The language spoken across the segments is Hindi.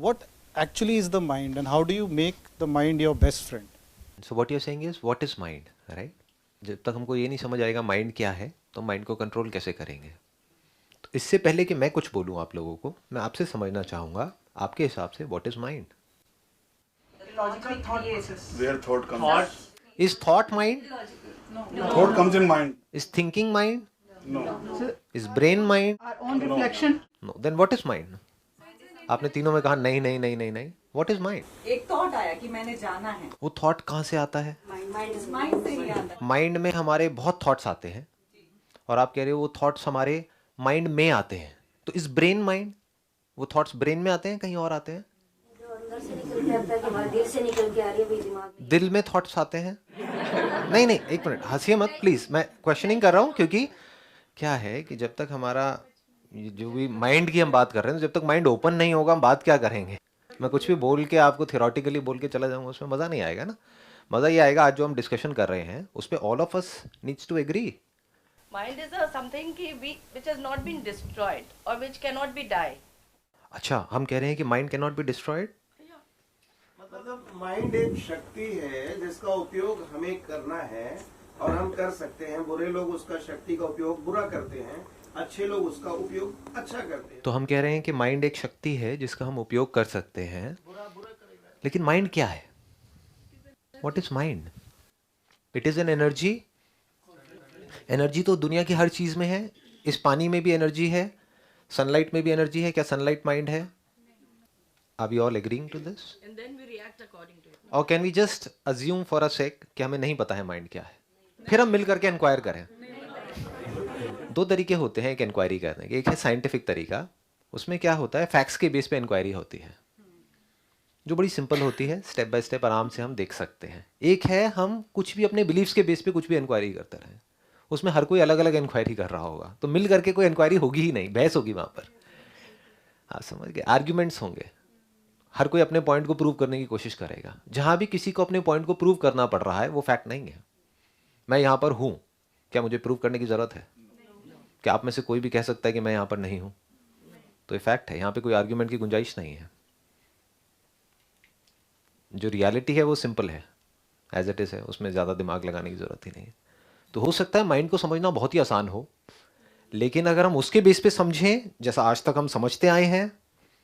what actually is the mind and how do you make the mind your best friend? So what you're saying is what is mind, right? जब तक हमको ये नहीं समझ आएगा माइंड क्या है तो माइंड को कंट्रोल कैसे करेंगे। तो इससे पहले कि मैं कुछ बोलूँ आप लोगों को, मैं आपसे समझना चाहूँगा आपके हिसाब से what is mind. Logical thought process. Where thought comes. Is thought mind? Thought comes in mind. Is thinking mind? No. Is brain mind? Our own reflection. No. Then what is mind? आपने तीनों में कहा नहीं नहीं नहीं नहीं नहीं। What is mind? एक थॉट आया कि मैंने जाना है, वो थॉट कहाँ से आता है? माइंड से ही आता है। माइंड में हमारे बहुत थॉट्स आते हैं और आप कह रहे हो वो थॉट्स हमारे माइंड में आते हैं। तो इस ब्रेन माइंड, वो थॉट्स ब्रेन में आते हैं कहीं और आते हैं? अंदर से निकल के आता है कि हमारे दिल से निकल के आ रही है भाई दिमाग में। दिल में थॉट्स आते हैं? नहीं नहीं, एक मिनट, हंसिए मत प्लीज, मैं क्वेश्चनिंग कर रहा हूँ क्योंकि क्या है कि जब तक हमारा ये जो भी माइंड की हम बात कर रहे हैं, जब तक माइंड ओपन नहीं होगा हम बात क्या करेंगे। मैं कुछ भी बोल के आपको थियोरेटिकली बोल के चला जाऊंगा, उसमें मज़ा नहीं आएगा ना। मज़ा ये आएगा आज जो हम डिस्कशन कर रहे हैं उस पर all of us needs to agree. Mind is a something which has not been destroyed or which cannot be die. अच्छा, हम कह रहे हैं कि mind can not be destroyed. मतलब माइंड एक शक्ति है जिसका उपयोग हमें करना है और हम कर सकते हैं। बुरे लोग उसका शक्ति का उपयोग बुरा करते हैं, अच्छे लोग उसका उपयोग अच्छा करते हैं। तो हम कह रहे हैं कि माइंड एक शक्ति है जिसका हम उपयोग कर सकते हैं, लेकिन माइंड क्या है? What is mind? It is an energy. Energy तो दुनिया की हर चीज में है। इस पानी में भी एनर्जी है, सनलाइट में भी एनर्जी है। क्या सनलाइट माइंड है? Are we all agreeing to this? And then we react according to it. और can we just assume for a sake कि हमें नहीं पता है माइंड क्या है, फिर हम मिल करके इंक्वायर करें? दो तरीके होते हैं एक इंक्वायरी करने के। एक है साइंटिफिक तरीका, उसमें क्या होता है फैक्ट्स के बेस पे इंक्वायरी होती है जो बड़ी सिंपल होती है, स्टेप बाय स्टेप आराम से हम देख सकते हैं। एक है हम कुछ भी अपने बिलीव्स के बेस पे कुछ भी इंक्वायरी करते रहें, उसमें हर कोई अलग अलग इंक्वायरी कर रहा होगा तो मिल करके कोई इंक्वायरी होगी ही नहीं, बहस होगी वहाँ पर। हाँ समझ गए, आर्ग्यूमेंट्स होंगे, हर कोई अपने पॉइंट को प्रूव करने की कोशिश करेगा। जहाँ भी किसी को अपने पॉइंट को प्रूव करना पड़ रहा है वो फैक्ट नहीं है। मैं यहाँ पर हूँ, क्या मुझे प्रूव करने की ज़रूरत है? क्या आप में से कोई भी कह सकता है कि मैं यहाँ पर नहीं हूँ? तो ये फैक्ट है, यहाँ पे कोई आर्ग्यूमेंट की गुंजाइश नहीं है। जो रियलिटी है वो सिंपल है, एज इट इज़ है, उसमें ज़्यादा दिमाग लगाने की ज़रूरत ही नहीं है। तो हो सकता है माइंड को समझना बहुत ही आसान हो, लेकिन अगर हम उसके बेस पे समझें जैसा आज तक हम समझते आए हैं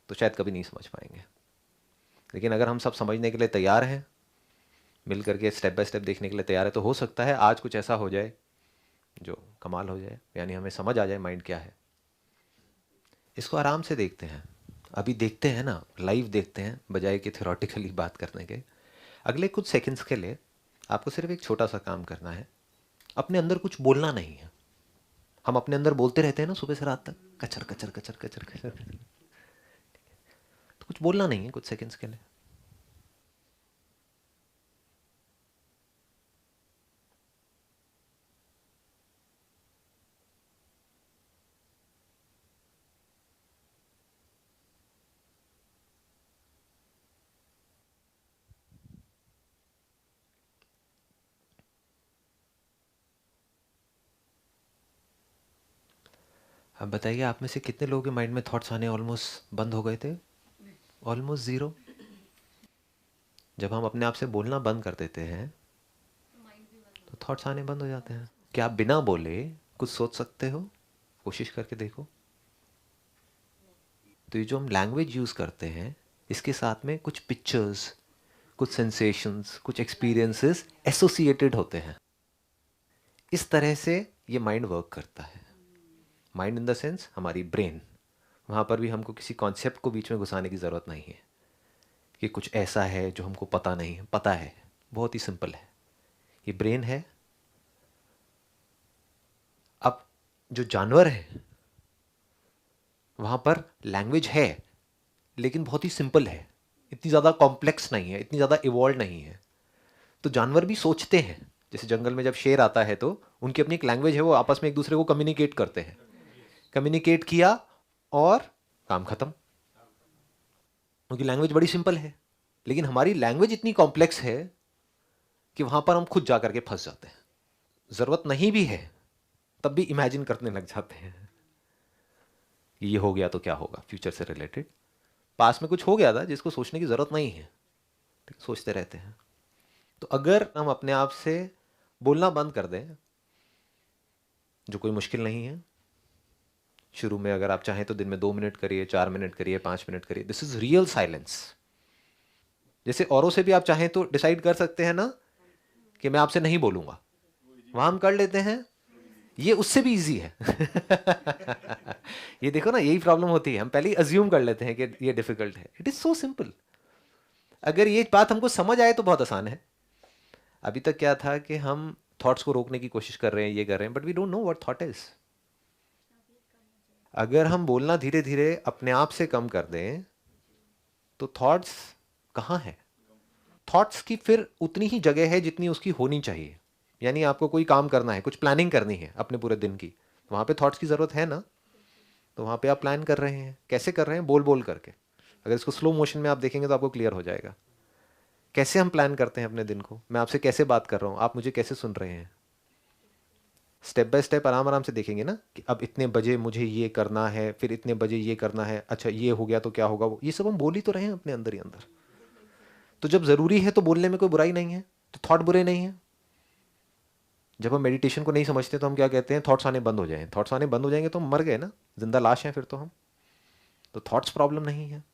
तो शायद कभी नहीं समझ पाएंगे। लेकिन अगर हम सब समझने के लिए तैयार हैं, मिल करके स्टेप बाय स्टेप देखने के लिए तैयार है, तो हो सकता है आज कुछ ऐसा हो जाए जो कमाल हो जाए, यानी हमें समझ आ जाए माइंड क्या है। इसको आराम से देखते हैं, अभी देखते हैं ना, लाइव देखते हैं बजाय कि थ्योरेटिकली बात करने के। अगले कुछ सेकंड्स के लिए आपको सिर्फ एक छोटा सा काम करना है, अपने अंदर कुछ बोलना नहीं है। हम अपने अंदर बोलते रहते हैं ना सुबह से रात तक, कचर कचर कचर कचर कचर, तो कुछ बोलना नहीं है कुछ सेकंड्स के लिए। अब बताइए आप में से कितने लोगों के माइंड में थॉट्स आने ऑलमोस्ट बंद हो गए थे? Almost zero. जब हम अपने आप से बोलना बंद कर देते हैं तो थॉट्स आने बंद हो जाते हैं। क्या आप बिना बोले कुछ सोच सकते हो? कोशिश करके देखो। तो ये जो हम लैंग्वेज यूज़ करते हैं इसके साथ में कुछ पिक्चर्स, कुछ सेंसेशंस, कुछ एक्सपीरियंसेस एसोसिएटेड होते हैं। इस तरह से ये माइंड वर्क करता है। माइंड इन द सेंस हमारी ब्रेन, वहाँ पर भी हमको किसी कॉन्सेप्ट को बीच में घुसाने की ज़रूरत नहीं है कि कुछ ऐसा है जो हमको पता नहीं है। पता है, बहुत ही सिंपल है, ये ब्रेन है। अब जो जानवर है वहाँ पर लैंग्वेज है लेकिन बहुत ही सिंपल है, इतनी ज़्यादा कॉम्प्लेक्स नहीं है, इतनी ज़्यादा इवॉल्व नहीं है। तो जानवर भी सोचते हैं, जैसे जंगल में जब शेर आता है तो उनकी अपनी एक लैंग्वेज है, वो आपस में एक दूसरे को कम्युनिकेट करते हैं। कम्युनिकेट किया और काम खत्म, उनकी लैंग्वेज बड़ी सिंपल है। लेकिन हमारी लैंग्वेज इतनी कॉम्प्लेक्स है कि वहां पर हम खुद जा करके फंस जाते हैं। ज़रूरत नहीं भी है तब भी इमेजिन करने लग जाते हैं ये हो गया तो क्या होगा, फ्यूचर से रिलेटेड। पास में कुछ हो गया था जिसको सोचने की ज़रूरत नहीं है, सोचते रहते हैं। तो अगर हम अपने आप से बोलना बंद कर दें, जो कोई मुश्किल नहीं है, शुरू में अगर आप चाहें तो दिन में 2 मिनट करिए, 4 मिनट करिए, 5 मिनट करिए, दिस इज रियल साइलेंस। जैसे औरों से भी आप चाहें तो डिसाइड कर सकते हैं ना कि मैं आपसे नहीं बोलूंगा, वहां हम कर लेते हैं, ये उससे भी इजी है। ये देखो ना, यही प्रॉब्लम होती है, हम पहले ही अज्यूम कर लेते हैं कि ये डिफिकल्ट है। It is so simple. अगर ये बात हमको समझ आए तो बहुत आसान है। अभी तक क्या था कि हम थॉट्स को रोकने की कोशिश कर रहे हैं, ये कर रहे हैं, but we don't know what thought is. अगर हम बोलना धीरे धीरे अपने आप से कम कर दें तो थॉट्स कहाँ है? थॉट्स की फिर उतनी ही जगह है जितनी उसकी होनी चाहिए। यानी आपको कोई काम करना है, कुछ प्लानिंग करनी है अपने पूरे दिन की, वहाँ पे थॉट्स की ज़रूरत है ना, तो वहाँ पे आप प्लान कर रहे हैं। कैसे कर रहे हैं? बोल बोल करके। अगर इसको स्लो मोशन में आप देखेंगे तो आपको क्लियर हो जाएगा कैसे हम प्लान करते हैं अपने दिन को। मैं आपसे कैसे बात कर रहा हूँ, आप मुझे कैसे सुन रहे हैं, स्टेप बाय स्टेप आराम आराम से देखेंगे ना कि अब इतने बजे मुझे ये करना है, फिर इतने बजे ये करना है, अच्छा ये हो गया तो क्या होगा, ये सब हम बोल ही तो रहे हैं अपने अंदर ही अंदर। तो जब ज़रूरी है तो बोलने में कोई बुराई नहीं है, तो थॉट बुरे नहीं है। जब हम मेडिटेशन को नहीं समझते तो हम क्या कहते हैं, थॉट्स आने बंद हो जाएं। थॉट्स आने बंद हो जाएंगे तो हम मर गए ना, जिंदा लाश हैं फिर तो हम। तो थॉट्स प्रॉब्लम नहीं है,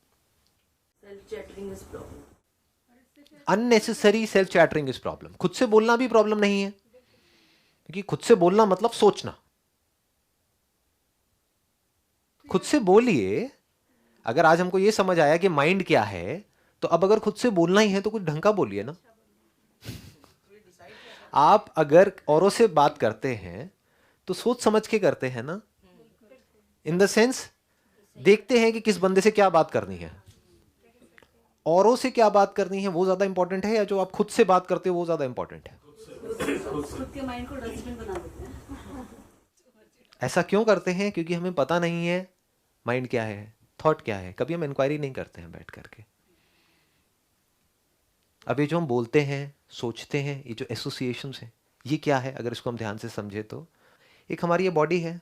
self chattering is problem. Unnecessary self chattering is problem. खुद से बोलना भी प्रॉब्लम नहीं है, क्योंकि खुद से बोलना मतलब सोचना। खुद से बोलिए। अगर आज हमको यह समझ आया कि माइंड क्या है, तो अब अगर खुद से बोलना ही है तो कुछ ढंग का बोलिए ना। आप अगर औरों से बात करते हैं तो सोच समझ के करते हैं ना, इन द सेंस देखते हैं कि किस बंदे से क्या बात करनी है। औरों से क्या बात करनी है वो ज्यादा इंपॉर्टेंट है, या जो आप खुद से बात करते हो वो ज्यादा इंपॉर्टेंट है? खुद के माइंड को डस्टबिन बना देते हैं। ऐसा क्यों करते हैं? क्योंकि हमें पता नहीं है माइंड क्या है, थॉट क्या है। कभी हम इंक्वायरी नहीं करते हैं बैठ करके। अब ये जो हम बोलते हैं, सोचते हैं, ये जो एसोसिएशंस हैं, ये क्या है? अगर इसको हम ध्यान से समझे तो एक हमारी ये बॉडी है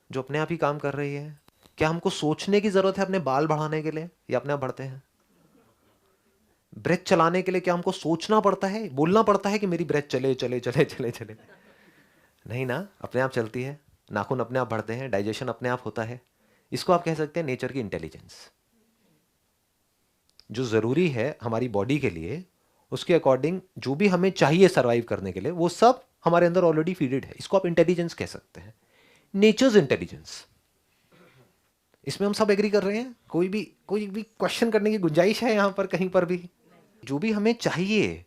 जो अपने आप ही काम कर रही है। क्या हमको सोचने की जरूरत है अपने बाल बढ़ाने के लिए, या अपने आप बढ़ते हैं? ब्रेथ चलाने के लिए क्या हमको सोचना पड़ता है, बोलना पड़ता है कि मेरी ब्रेथ चले चले चले चले चले? नहीं ना, अपने आप चलती है। नाखून अपने आप बढ़ते हैं, डाइजेशन अपने आप होता है। इसको आप कह सकते हैं नेचर की इंटेलिजेंस। जो जरूरी है हमारी बॉडी के लिए, उसके अकॉर्डिंग जो भी हमें चाहिए सरवाइव करने के लिए, वो सब हमारे अंदर ऑलरेडी फीडेड है। इसको आप इंटेलिजेंस कह सकते हैं, नेचर्स इंटेलिजेंस। इसमें हम सब एग्री कर रहे हैं? कोई भी क्वेश्चन करने की गुंजाइश है यहां पर कहीं पर भी? जो भी हमें चाहिए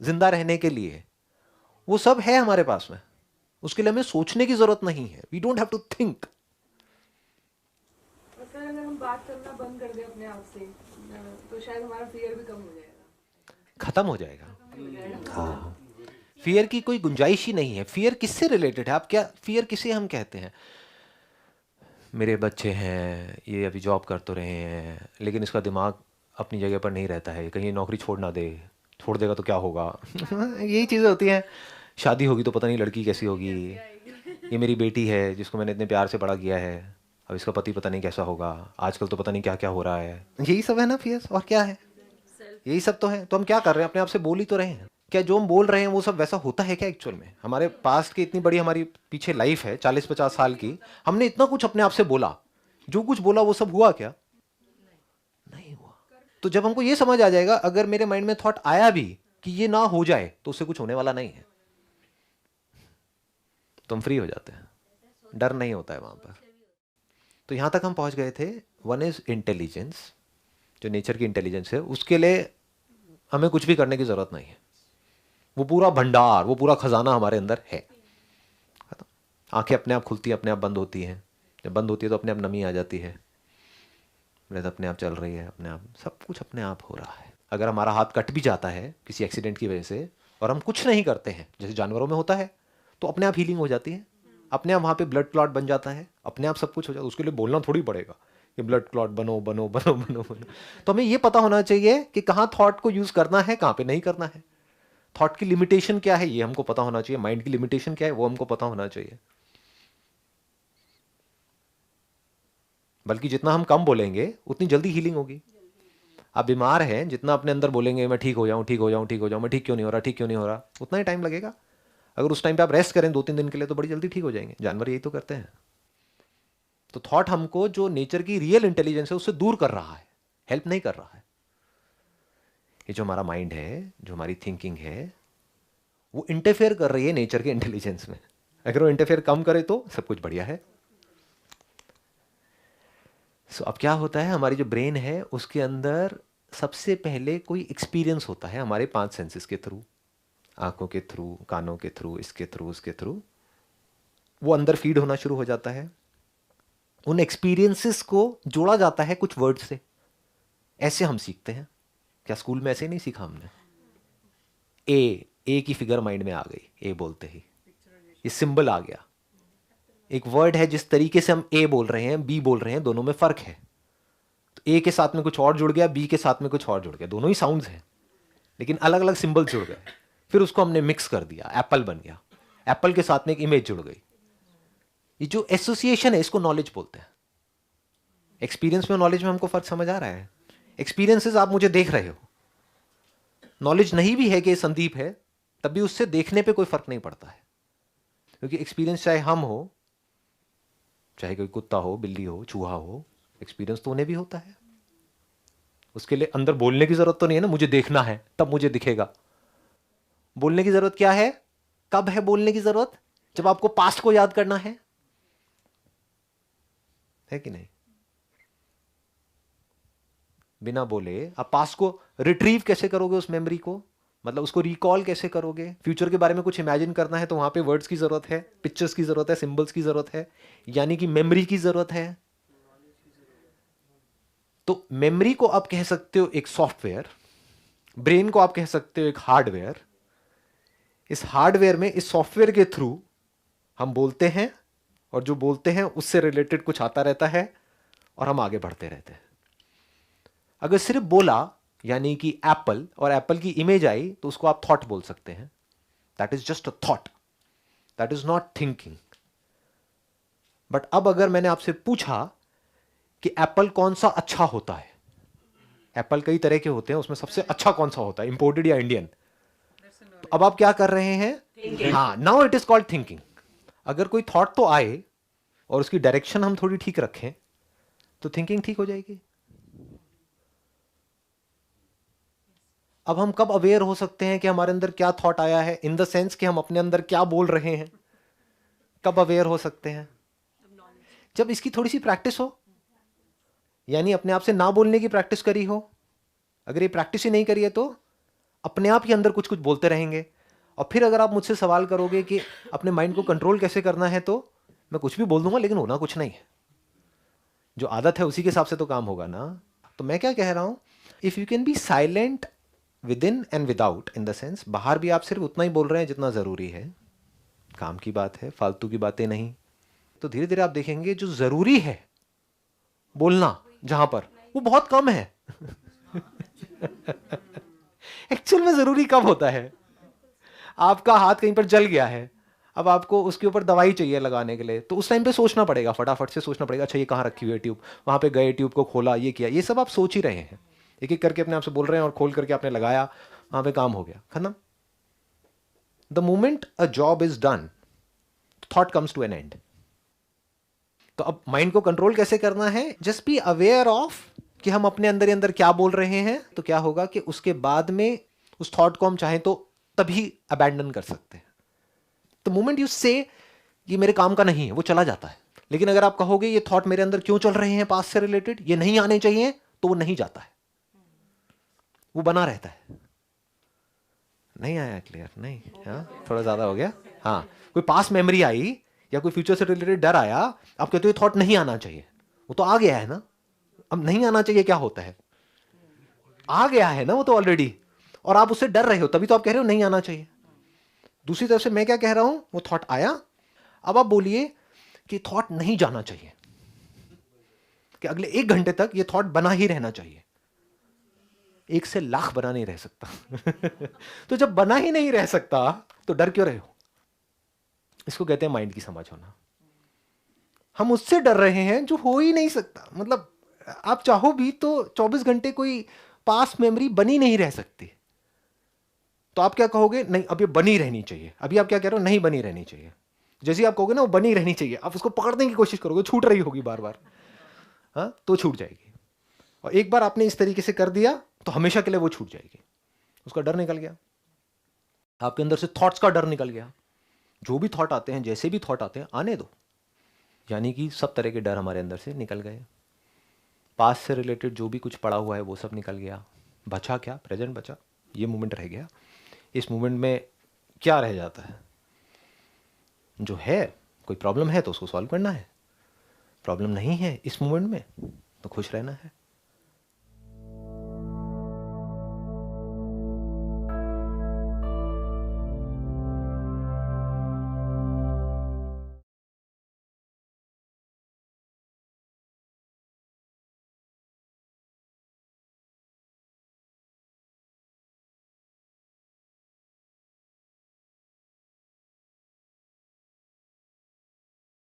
जिंदा रहने के लिए वो सब है हमारे पास में। उसके लिए हमें सोचने की जरूरत नहीं है। We don't have to think. अगर हम बात करना बंद कर दें अपने आप से तो शायद हमारा फियर भी कम हो जाएगा, खत्म हो जाएगा। हाँ, फियर की कोई गुंजाइश ही नहीं है। फियर किससे रिलेटेड है? आप क्या फियर किसे हम कहते हैं? मेरे बच्चे हैं, ये अभी जॉब कर तो रहे हैं, लेकिन इसका दिमाग अपनी जगह पर नहीं रहता है, कहीं नौकरी छोड़ ना दे, छोड़ देगा तो क्या होगा? यही चीज़ें होती हैं। शादी होगी तो पता नहीं लड़की कैसी होगी। ये मेरी बेटी है जिसको मैंने इतने प्यार से बड़ा किया है, अब इसका पति पता नहीं कैसा होगा, आजकल तो पता नहीं क्या क्या हो रहा है। यही सब है ना फियर, और क्या है? यही सब तो है। तो हम क्या कर रहे हैं? अपने आप से बोल ही तो रहे हैं। क्या जो हम बोल रहे हैं वो सब वैसा होता है क्या एक्चुअल में? हमारे पास्ट की इतनी बड़ी हमारी पीछे लाइफ है 40-50 साल की, हमने इतना कुछ अपने आप से बोला, जो कुछ बोला वो सब हुआ क्या? नहीं हुआ। तो जब हमको ये समझ आ जाएगा, अगर मेरे माइंड में थॉट आया भी कि ये ना हो जाए, तो उससे कुछ होने वाला नहीं है, तो हम फ्री हो जाते हैं, डर नहीं होता है वहां पर। तो यहां तक हम पहुंच गए थे। वन इज इंटेलिजेंस, जो नेचर की इंटेलिजेंस है, उसके लिए हमें कुछ भी करने की जरूरत नहीं है। वो पूरा भंडार, वो पूरा खजाना हमारे अंदर है। आंखें अपने आप खुलती हैं, अपने आप बंद होती हैं। जब बंद होती है तो अपने आप नमी आ जाती है, ब्रेथ अपने आप चल रही है, अपने आप सब कुछ अपने आप हो रहा है। अगर हमारा हाथ कट भी जाता है किसी एक्सीडेंट की वजह से और हम कुछ नहीं करते हैं, जैसे जानवरों में होता है, तो अपने आप हीलिंग हो जाती है, अपने आप वहाँ पे ब्लड क्लॉट बन जाता है, अपने आप सब कुछ हो जाता है। उसके लिए बोलना थोड़ी पड़ेगा कि ब्लड क्लॉट बनो बनो बनो बनो बनो। तो हमें ये पता होना चाहिए कि कहाँ थॉट को यूज करना है, कहाँ पे नहीं करना है। थॉट की लिमिटेशन क्या है ये हमको पता होना चाहिए, माइंड की लिमिटेशन क्या है वो हमको पता होना चाहिए। बल्कि जितना हम कम बोलेंगे उतनी जल्दी हीलिंग होगी। आप बीमार हैं, जितना अपने अंदर बोलेंगे मैं ठीक हो जाऊं, ठीक हो जाऊं, ठीक हो जाऊं, मैं ठीक क्यों नहीं हो रहा, ठीक क्यों नहीं हो रहा, उतना ही टाइम लगेगा। अगर उस टाइम पे आप रेस्ट करें 2-3 दिन के लिए तो बड़ी जल्दी ठीक हो जाएंगे। जानवर यही तो करते हैं। तो थॉट हमको जो नेचर की रियल इंटेलिजेंस है उससे दूर कर रहा है, हेल्प नहीं कर रहा है। ये जो हमारा माइंड है, जो हमारी थिंकिंग है, वो इंटरफेयर कर रही है नेचर के इंटेलिजेंस में। अगर वो इंटरफेयर कम करे तो सब कुछ बढ़िया है। सो अब क्या होता है, हमारी जो ब्रेन है उसके अंदर सबसे पहले कोई एक्सपीरियंस होता है हमारे 5 सेंसेस के थ्रू, आंखों के थ्रू, कानों के थ्रू, इसके थ्रू, उसके थ्रू, वो अंदर फीड होना शुरू हो जाता है। उन एक्सपीरियंसेस को जोड़ा जाता है कुछ वर्ड से। ऐसे हम सीखते हैं। क्या स्कूल में ऐसे नहीं सीखा हमने? ए की फिगर माइंड में आ गई, ए बोलते ही ये सिंबल आ गया। एक वर्ड है, जिस तरीके से हम ए बोल रहे हैं, बी बोल रहे हैं, दोनों में फर्क है। तो ए के साथ में कुछ और जुड़ गया, बी के साथ में कुछ और जुड़ गया, दोनों ही साउंड्स हैं लेकिन अलग अलग सिंबल जुड़ गए। फिर उसको हमने मिक्स कर दिया, एप्पल बन गया। एप्पल के साथ में एक इमेज जुड़ गई। ये जो एसोसिएशन है इसको नॉलेज बोलते हैं। एक्सपीरियंस में नॉलेज में हमको फर्क समझ आ रहा है? एक्सपीरियंसेस आप मुझे देख रहे हो, नॉलेज नहीं भी है कि संदीप है, तब भी उससे देखने पे कोई फर्क नहीं पड़ता है। क्योंकि एक्सपीरियंस चाहे हम हो, चाहे कोई कुत्ता हो, बिल्ली हो, चूहा हो, एक्सपीरियंस तो उन्हें भी होता है। उसके लिए अंदर बोलने की जरूरत तो नहीं है ना, मुझे देखना है तब मुझे दिखेगा। बोलने की जरूरत क्या है? कब है बोलने की जरूरत? जब आपको पास्ट को याद करना है कि नहीं? बिना बोले आप पास्ट को रिट्रीव कैसे करोगे? उस मेमोरी को, मतलब उसको रिकॉल कैसे करोगे? फ्यूचर के बारे में कुछ इमेजिन करना है तो वहां पे वर्ड्स की जरूरत है, पिक्चर्स की जरूरत है, सिंबल्स की जरूरत है, यानी कि मेमोरी की जरूरत है। तो मेमोरी को आप कह सकते हो एक सॉफ्टवेयर, ब्रेन को आप कह सकते हो एक हार्डवेयर। इस हार्डवेयर में, इस सॉफ्टवेयर के थ्रू हम बोलते हैं और जो बोलते हैं उससे रिलेटेड कुछ आता रहता है और हम आगे बढ़ते रहते हैं। अगर सिर्फ बोला यानी कि एप्पल और एप्पल की इमेज आई तो उसको आप थॉट बोल सकते हैं। That is just a thought, that is not thinking. But अब अगर मैंने आपसे पूछा कि एप्पल कौन सा अच्छा होता है, एप्पल कई तरह के होते हैं, उसमें सबसे अच्छा कौन सा होता है, इंपोर्टेड या इंडियन? तो अब आप क्या कर रहे हैं? हाँ, now it is called thinking. अगर कोई थॉट तो आए और उसकी डायरेक्शन हम थोड़ी ठीक रखें तो थिंकिंग ठीक हो जाएगी। अब हम कब अवेयर हो सकते हैं कि हमारे अंदर क्या थॉट आया है, इन द सेंस कि हम अपने अंदर क्या बोल रहे हैं? कब अवेयर हो सकते हैं? जब इसकी थोड़ी सी प्रैक्टिस हो, यानी अपने आप से ना बोलने की प्रैक्टिस करी हो। अगर ये प्रैक्टिस ही नहीं करी है तो अपने आप ही अंदर कुछ कुछ बोलते रहेंगे। और फिर अगर आप मुझसे सवाल करोगे कि अपने माइंड को कंट्रोल कैसे करना है, तो मैं कुछ भी बोल दूंगा लेकिन होना कुछ नहीं है। जो आदत है उसी के हिसाब से तो काम होगा ना। तो मैं क्या कह रहा हूं, if you can be silent with in and without, in the sense बाहर भी आप सिर्फ उतना ही बोल रहे हैं जितना जरूरी है, काम की बात है, फालतू की बातें नहीं, तो धीरे धीरे आप देखेंगे जो जरूरी है बोलना जहां पर, वो बहुत कम है। एक्चुअल में जरूरी कब होता है? आपका हाथ कहीं पर जल गया है, अब आपको उसके ऊपर दवाई चाहिए लगाने के लिए, तो उस टाइम पे सोचना पड़ेगा, फटाफट से सोचना पड़ेगा, अच्छा ये कहाँ रखी हुई है ट्यूब, वहां पे गए, ट्यूब को खोला, ये किया, ये सब आप सोच ही रहे हैं। एक एक करके अपने आप से बोल रहे हैं और खोल करके आपने लगाया, वहां पे काम हो गया, खत्म। The moment a job is done, thought comes to an end. तो अब माइंड को कंट्रोल कैसे करना है? जस्ट बी अवेयर ऑफ कि हम अपने अंदर ही अंदर क्या बोल रहे हैं। तो क्या होगा कि उसके बाद में उस थॉट को हम चाहें तो तभी अबैंडन कर सकते हैं। द मोमेंट यू से ये मेरे काम का नहीं है, वो चला जाता है। लेकिन अगर आप कहोगे ये थॉट मेरे अंदर क्यों चल रहे हैं पास्ट से रिलेटेड, ये नहीं आने चाहिए, तो वो नहीं जाता है, वो बना रहता है। नहीं आया क्लियर? नहीं, हाँ थोड़ा ज्यादा हो गया। हाँ, कोई पास्ट मेमोरी आई या कोई फ्यूचर से रिलेटेड डर आया, आप कहते हो ये थॉट नहीं आना चाहिए, वो तो आ गया है ना। अब नहीं आना चाहिए क्या होता है? आ गया है ना वो तो ऑलरेडी, और आप उससे डर रहे हो, तभी तो आप कह रहे हो नहीं आना चाहिए। दूसरी तरफ से मैं क्या कह रहा हूं, वो थॉट आया, अब आप बोलिए कि थॉट नहीं जाना चाहिए, कि अगले 1 घंटे तक ये थॉट बना ही रहना चाहिए। 1 से लाख बना नहीं रह सकता। तो जब बना ही नहीं रह सकता तो डर क्यों रहे हो? इसको कहते हैं माइंड की समझ होना। हम उससे डर रहे हैं जो हो ही नहीं सकता। मतलब आप चाहो भी तो 24 घंटे कोई पास्ट मेमोरी बनी नहीं रह सकती। तो आप क्या कहोगे, नहीं अब ये बनी रहनी चाहिए। अभी आप क्या कह रहे हो, नहीं बनी रहनी चाहिए। जैसे आप कहोगे ना वो बनी रहनी चाहिए, आप उसको पकड़ने की कोशिश करोगे, छूट रही होगी बार बार, हाँ तो छूट जाएगी। और एक बार आपने इस तरीके से कर दिया तो हमेशा के लिए वो छूट जाएगी। उसका डर निकल गया, आपके अंदर से थॉट्स का डर निकल गया। जो भी थॉट आते हैं, जैसे भी थॉट आते हैं, आने दो, यानी कि सब तरह के डर हमारे अंदर से निकल गए। पास्ट से रिलेटेड जो भी कुछ पड़ा हुआ है वो सब निकल गया। बचा क्या, प्रेजेंट बचा, ये मोमेंट रह गया। इस मोमेंट में क्या रह जाता है, जो है कोई प्रॉब्लम है तो उसको सॉल्व करना है, प्रॉब्लम नहीं है इस मोमेंट में तो खुश रहना है।